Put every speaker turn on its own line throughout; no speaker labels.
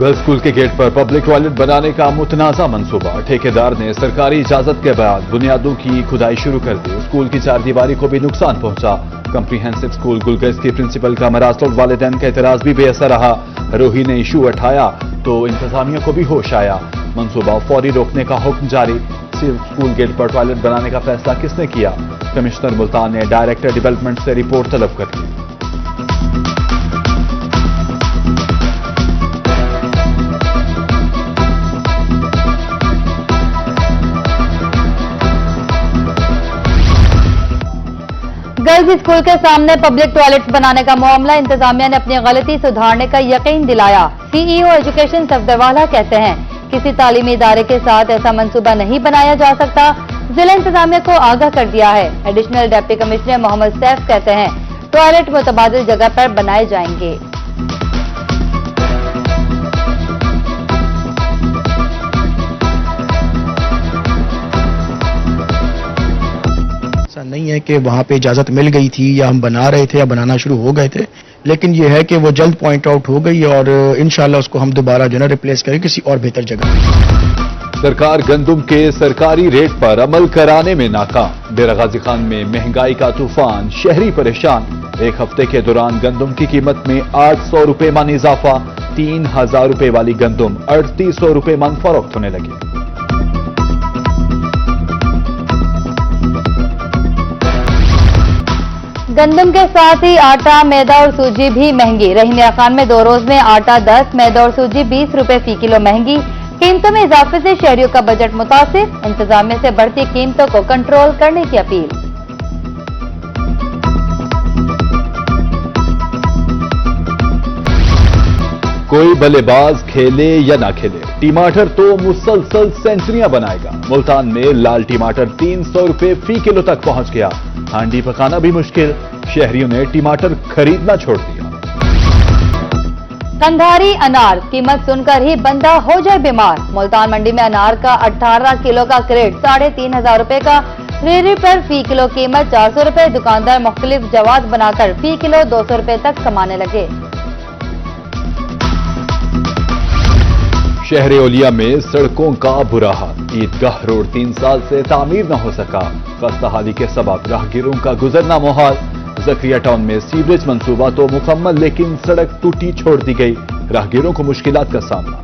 Girls school के gate पर public toilet बनाने का मुतनाज़ा मंसूबा। ठेकेदार ने सरकारी इजाजत के बाद बुनियादों की खुदाई शुरू कर दी। स्कूल की चारदीवारी को भी नुकसान पहुंचा। कम्प्रीहेंसिव स्कूल गुलगर्ज की प्रिंसिपल का मरासलोड वालिदैन का एतराज भी बेअसर रहा। रोही ने इशू उठाया तो इंतजामिया को भी होश आया। मंसूबा फौरी रोकने का हुक्म जारी। स्कूल गेट पर टॉयलेट बनाने का फैसला किसने किया? कमिश्नर मुल्तान ने डायरेक्टर डेवलपमेंट से रिपोर्ट तलब कर ली।
गर्ल्स स्कूल के सामने पब्लिक टॉयलेट्स बनाने का मामला, इंतजामिया ने अपनी गलती सुधारने का यकीन दिलाया। सीईओ एजुकेशन सफदरवाला कहते हैं किसी तालीमी इदारे के साथ ऐसा मंसूबा नहीं बनाया जा सकता। जिला इंतजामिया को आगाह कर दिया है। Additional deputy commissioner Mohammad Saif कहते हैं टॉयलेट मुतबादिल जगह पर बनाए जाएंगे।
ऐसा नहीं है कि वहां पे इजाजत मिल गई थी या हम बना रहे थे या बनाना शुरू हो गए थे, लेकिन ये है कि वो जल्द पॉइंट आउट हो गई और इंशाल्लाह उसको हम दोबारा जो है ना रिप्लेस करें किसी और बेहतर जगह।
सरकार गंदुम के सरकारी रेट पर अमल कराने में नाकाम। डेरा गाजी खान में महंगाई का तूफान, शहरी परेशान। एक हफ्ते के दौरान गंदुम की कीमत में 800 रुपए मन इजाफा। 3000 रुपए वाली गंदुम 3800 रुपए मन फरोख्त होने लगी।
गंदम के साथ ही आटा, मैदा और सूजी भी महंगी। रहीमिया खान में 2 रोज में आटा 10, मैदा और सूजी 20 रुपए फी किलो महंगी। कीमतों में इजाफे से शहरियों का बजट मुतासिर। इंतजामिया से बढ़ती कीमतों को कंट्रोल करने की अपील।
कोई बल्लेबाज खेले या ना खेले, टमाटर तो मुसलसल सेंचुरियां बनाएगा। मुल्तान में लाल टमाटर 300 रुपए फी किलो तक पहुंच गया। हांडी पकाना भी मुश्किल। शहरियों ने टमाटर खरीदना छोड़ दिया।
कंधारी अनार कीमत सुनकर ही बंदा हो जाए बीमार। मुल्तान मंडी में अनार का 18 किलो का क्रेट 3500 रुपए का। रेहड़ी पर फी किलो कीमत 400 रुपए। दुकानदार मुख्तलिफ जवाद बनाकर फी किलो 200 रुपए तक कमाने लगे।
शहर ओलिया में सड़कों का बुरा हाल। ईदगाह रोड 3 साल से तामीर न हो सका। खस्ताहाली के सबब राहगीरों का गुजरना मुहाल। जकरिया टाउन में सीवरेज मंसूबा तो मुकम्मल, लेकिन सड़क टूटी छोड़ दी गई। राहगीरों को मुश्किलात का सामना।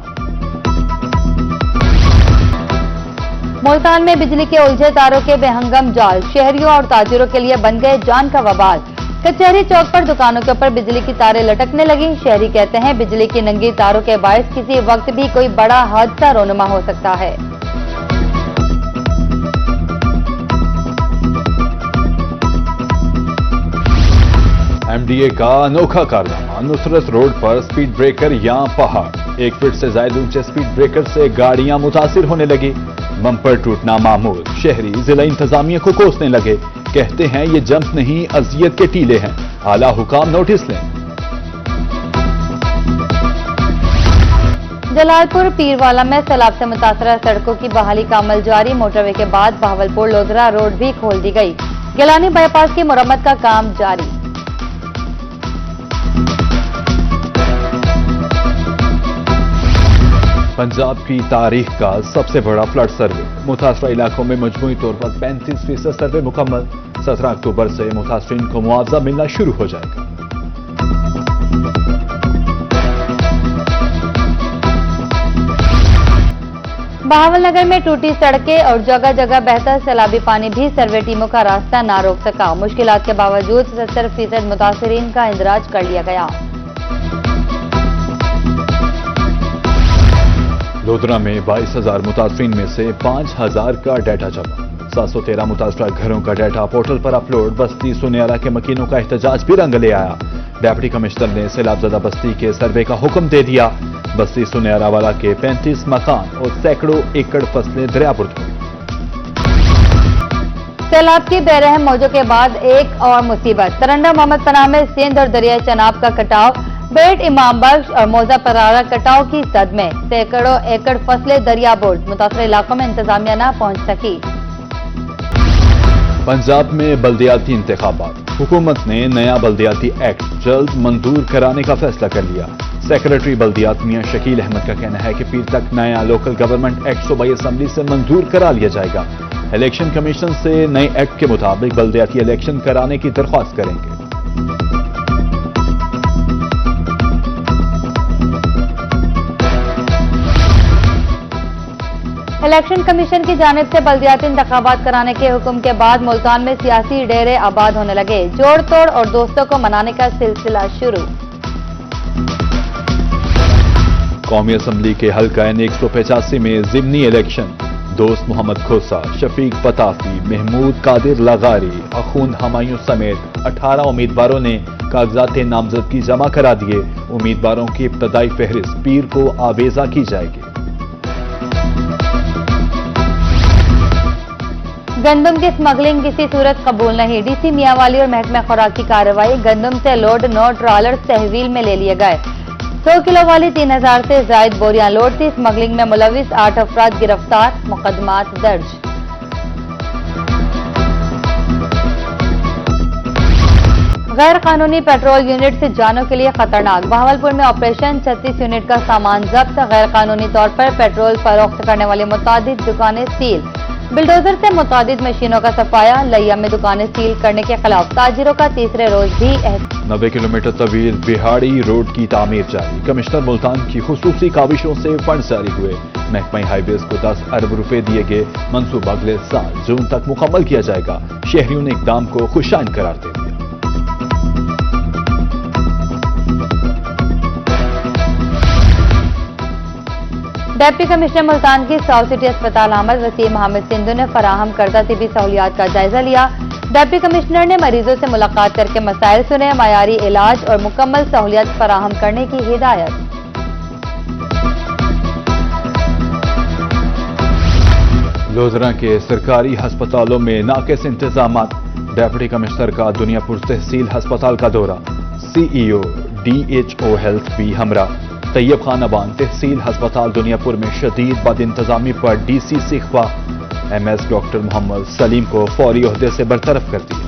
मुल्तान में बिजली के उलझे तारों के बेहंगम जाल शहरियों और ताजिरों के लिए बन गए जान का वबाल। कचहरी चौक पर दुकानों के ऊपर बिजली की तारें लटकने लगी। शहरी कहते हैं बिजली की नंगी तारों के बायस किसी वक्त भी कोई बड़ा हादसा रोनुमा हो सकता है।
एमडीए का अनोखा कारनामा। नुसरत रोड पर स्पीड ब्रेकर या पहाड़। 1 फीट से ज्यादा ऊंचे स्पीड ब्रेकर से गाड़ियां मुतासिर होने लगी। बम्पर टूटना मामूल। शहरी जिला इंतजामिया को कोसने लगे। कहते हैं ये जंप नहीं, अजियत के टीले हैं। आला हुकाम नोटिस लें।
जलालपुर पीरवाला में सैलाब से मुतासरा सड़कों की बहाली का अमल जारी। मोटरवे के बाद बहावलपुर लोधरा रोड भी खोल दी गई। गिलानी बाईपास की मुरम्मत का काम जारी।
पंजाब की तारीख का सबसे बड़ा फ्लड सर्वे। मुतासरा इलाकों में मजमूई तौर पर 35% सर्वे मुकम्मल। 17 अक्टूबर से मुतासरीन को मुआवजा मिलना शुरू हो जाएगा।
बहावलनगर में टूटी सड़कें और जगह जगह बहता सैलाबी पानी भी सर्वे टीमों का रास्ता ना रोक सका। मुश्किलात के बावजूद 77% मुतासरीन का इंदराज कर लिया गया।
लोधरा में 22,000 मुतासरीन में से 5,000 का डाटा जमा। 713 मुतासरा घरों का डाटा पोर्टल पर अपलोड। बस्ती सुनियारा के मकीनों का एहतजाज भी रंग ले आया। डिप्टी कमिश्नर ने सैलाबजदा बस्ती के सर्वे का हुक्म दे दिया। बस्ती सुनियारा वाला के 35 मकान और सैकड़ों एकड़ फसलें दरियाबुर्द हुई।
सैलाब की बेरहम मौजों के बाद एक और मुसीबत। तरंडा मोहम्मद पनाह में सिंध और दरिया चनाब का कटाव। बेट इमाम बख्श और मौजा परारा कटाव की जद में सैकड़ों एकड़ फसलें दरियाबुर्द। मुतासर इलाकों में इंतजामिया न पहुंच सकी।
पंजाब में बल्दियाती इंतखाबात। हुकूमत ने नया बल्दियाती एक्ट जल्द मंजूर कराने का फैसला कर लिया। सेक्रेटरी बल्दियात मियां शकील अहमद का कहना है कि पीर तक नया लोकल गवर्नमेंट एक्ट सूबाई असम्बली से मंजूर करा लिया जाएगा। इलेक्शन कमीशन से नए एक्ट के मुताबिक बल्दियाती इलेक्शन कराने की दरख्वास्त करेंगे।
इलेक्शन कमीशन की जानिब से बल्दियाती इंतखाबात कराने के हुक्म के बाद मुल्तान में सियासी डेरे आबाद होने लगे। जोड़ तोड़ और दोस्तों को मनाने का सिलसिला शुरू।
कौमी असम्बली के हल्का N 185 में जिमनी इलेक्शन दोस्त मोहम्मद खोसा, शफीक पताफी, महमूद कादिर लगारी, अखून हमायूं समेत 18 उम्मीदवारों ने कागजात नामजदगी जमा करा दिए। उम्मीदवारों की इब्तदाई फहरिस्त पीर को आवेजा की जाएगी।
गंदम की स्मगलिंग किसी सूरत कबूल नहीं। डीसी मियांवाली और महकमा खुराक की कार्रवाई। गंदम से लोड 9 ट्रॉलर्स तहवील में ले लिए गए। 100 किलो वाली 3000 से जायद बोरियां लोड थी। स्मगलिंग में मुलविस 8 अफराद गिरफ्तार, मुकदमात दर्ज। गैर कानूनी पेट्रोल यूनिट से जानों के लिए खतरनाक। बहावलपुर में ऑपरेशन 36 यूनिट का सामान जब्त। गैर कानूनी तौर पर पेट्रोल फरोख्त करने वाली मुतादिद दुकानें सील। बिल्डोजर से मुतादिद मशीनों का सफाया। लैया में दुकानें सील करने के खिलाफ ताजिरों का तीसरे रोज भी
90 किलोमीटर तवील बिहाड़ी रोड की तामीर जारी। कमिश्नर मुल्तान की खुसूसी काविशों से फंड जारी हुए। महकमा हाईवेज को 10 अरब रुपए दिए गए। मंसूबा अगले साल जून तक मुकम्मल किया जाएगा। शहरियों ने इकदाम को खुशाइन करार दे दिया।
डिप्टी कमिश्नर मुल्तान की साउथ सिटी अस्पताल आमद वसीम हामिद सिंधु ने फराहम करदा तिबी सहूलियात का जायजा लिया। डिप्टी कमिश्नर ने मरीजों से मुलाकात करके मसाइल सुने। मयारी इलाज और मुकम्मल सहूलियत फराहम करने की हिदायत।
लोधरा के सरकारी अस्पतालों में नाकिस इंतजामात। डिप्टी कमिश्नर का दुनियापुर तहसील अस्पताल का दौरा। CEO DHO हेल्थ भी हमरा। तैयब खान अबान तहसील अस्पताल दुनियापुर में शदीद बद इंतजामी पर DC सिखवा। MS डॉक्टर मोहम्मद सलीम को फौरी ओहदे से बरतरफ कर दिया।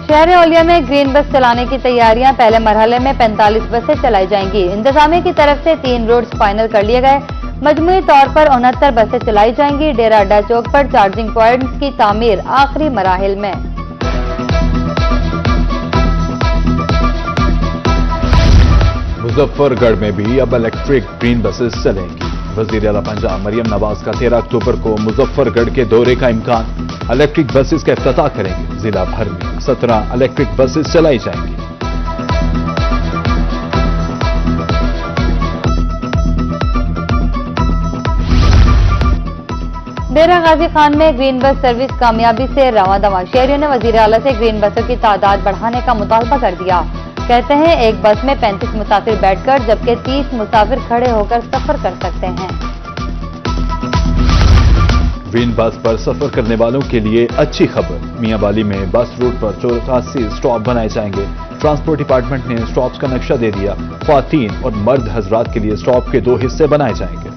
शहर औलिया में ग्रीन बस चलाने की तैयारियां। पहले मरहले में 45 बसें चलाई जाएंगी। इंतजामिया की तरफ से 3 रूट्स फाइनल कर लिए गए। मजमूई तौर पर 69 बसें चलाई जाएंगी। डेरा अड्डा चौक पर चार्जिंग पॉइंट्स की तामीर आखिरी मराहिल में।
मुजफ्फरगढ़ में भी अब इलेक्ट्रिक ग्रीन बसेस चलेंगी। वजीर आला पंजाब मरियम नवाज का 13 अक्टूबर को मुजफ्फरगढ़ के दौरे का इम्कान। इलेक्ट्रिक बसेस का इफ्तिताह करेंगे। जिला भर में 17 इलेक्ट्रिक बसेस चलाई जाएंगी।
डेरा गाजी खान में ग्रीन बस सर्विस कामयाबी से रवां दवा। शहरियों ने वजीर आला से ग्रीन बसों की तादाद बढ़ाने का मुतालबा कर दिया। कहते हैं एक बस में 35 मुसाफिर बैठकर जबकि 30 मुसाफिर खड़े होकर सफर कर सकते हैं।
ग्रीन बस पर सफर करने वालों के लिए अच्छी खबर। मियांवाली में बस रूट पर 84 स्टॉप बनाए जाएंगे। ट्रांसपोर्ट डिपार्टमेंट ने स्टॉप्स का नक्शा दे दिया। ख्वातीन और मर्द हजरात के लिए स्टॉप के 2 हिस्से बनाए जाएंगे।